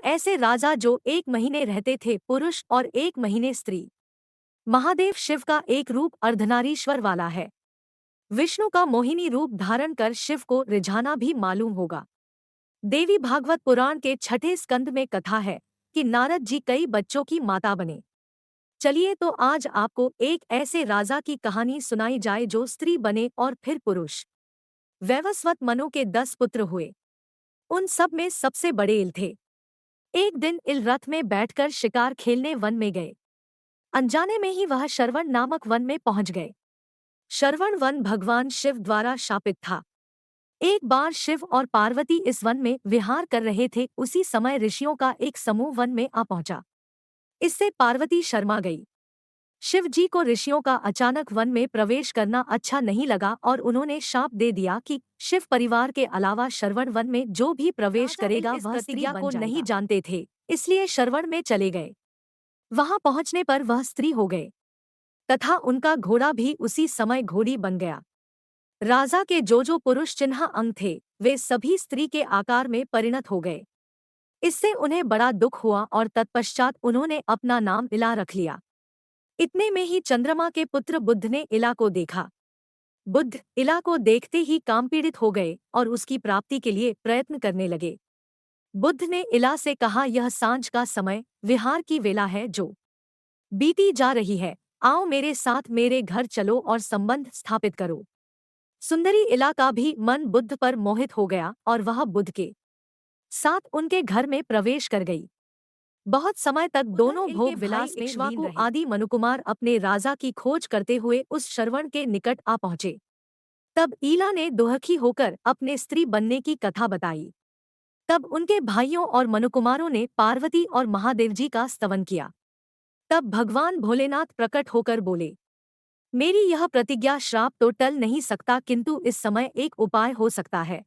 ऐसे राजा जो 1 महीने रहते थे पुरुष और 1 महीने स्त्री। महादेव शिव का एक रूप अर्धनारीश्वर वाला है। विष्णु का मोहिनी रूप धारण कर शिव को रिझाना भी मालूम होगा। देवी भागवत पुराण के 6ठे स्कंद में कथा है कि नारद जी कई बच्चों की माता बने। चलिए तो आज आपको एक ऐसे राजा की कहानी सुनाई जाए जो स्त्री बने और फिर पुरुष। वैवस्वत मनु के 10 पुत्र हुए। उन सब में सबसे बड़े इल थे। एक दिन इल रथ में बैठकर शिकार खेलने वन में गए। अनजाने में ही वह शरवण नामक वन में पहुंच गए। शरवण वन भगवान शिव द्वारा शापित था। एक बार शिव और पार्वती इस वन में विहार कर रहे थे। उसी समय ऋषियों का एक समूह वन में आ पहुंचा। इससे पार्वती शर्मा गई। शिव जी को ऋषियों का अचानक वन में प्रवेश करना अच्छा नहीं लगा और उन्होंने शाप दे दिया कि शिव परिवार के अलावा शरवण वन में जो भी प्रवेश करेगा वह स्त्री को नहीं जानते थे, इसलिए शरवण में चले गए। वहां पहुंचने पर वह स्त्री हो गए तथा उनका घोड़ा भी उसी समय घोड़ी बन गया। राजा के जो पुरुष चिन्ह अंग थे वे सभी स्त्री के आकार में परिणत हो गए। इससे उन्हें बड़ा दुख हुआ और तत्पश्चात उन्होंने अपना नाम इला रख लिया। इतने में ही चंद्रमा के पुत्र बुध ने इला को देखा। बुध इला को देखते ही कामपीड़ित हो गए और उसकी प्राप्ति के लिए प्रयत्न करने लगे। बुध ने इला से कहा, यह सांझ का समय विहार की वेला है जो बीती जा रही है। आओ मेरे साथ मेरे घर चलो और संबंध स्थापित करो। सुंदरी इला का भी मन बुद्ध पर मोहित हो गया और वह बुद्ध के साथ उनके घर में प्रवेश कर गई। बहुत समय तक दोनों भोग विलास में इक्ष्वाकु आदि मनुकुमार अपने राजा की खोज करते हुए उस शरवण के निकट आ पहुंचे। तब ईला ने दुहखी होकर अपने स्त्री बनने की कथा बताई। तब उनके भाइयों और मनुकुमारों ने पार्वती और महादेव जी का स्तवन किया। तब भगवान भोलेनाथ प्रकट होकर बोले, मेरी यह प्रतिज्ञा श्राप तो टल नहीं सकता, किंतु इस समय एक उपाय हो सकता है।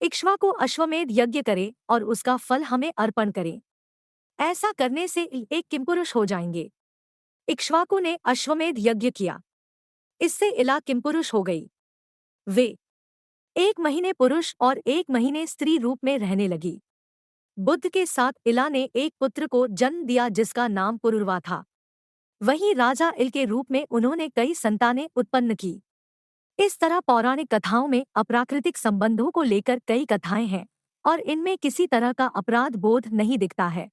इक्ष्वाकु अश्वमेध यज्ञ करे और उसका फल हमें अर्पण करे। ऐसा करने से एक किमपुरुष हो जाएंगे। इक्ष्वाकु ने अश्वमेध यज्ञ किया। इससे इला किमपुरुष हो गई। वे 1 महीने पुरुष और 1 महीने स्त्री रूप में रहने लगी। बुद्ध के साथ इला ने एक पुत्र को जन्म दिया जिसका नाम पुरुरवा था। वहीं राजा इल के रूप में उन्होंने कई संतानें उत्पन्न की। इस तरह पौराणिक कथाओं में अप्राकृतिक संबंधों को लेकर कई कथाएं हैं और इनमें किसी तरह का अपराध बोध नहीं दिखता है।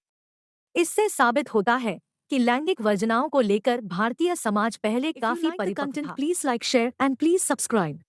इससे साबित होता है कि लैंगिक वर्जनाओं को लेकर भारतीय समाज पहले काफी परिपक्व था। Please like, share and please subscribe.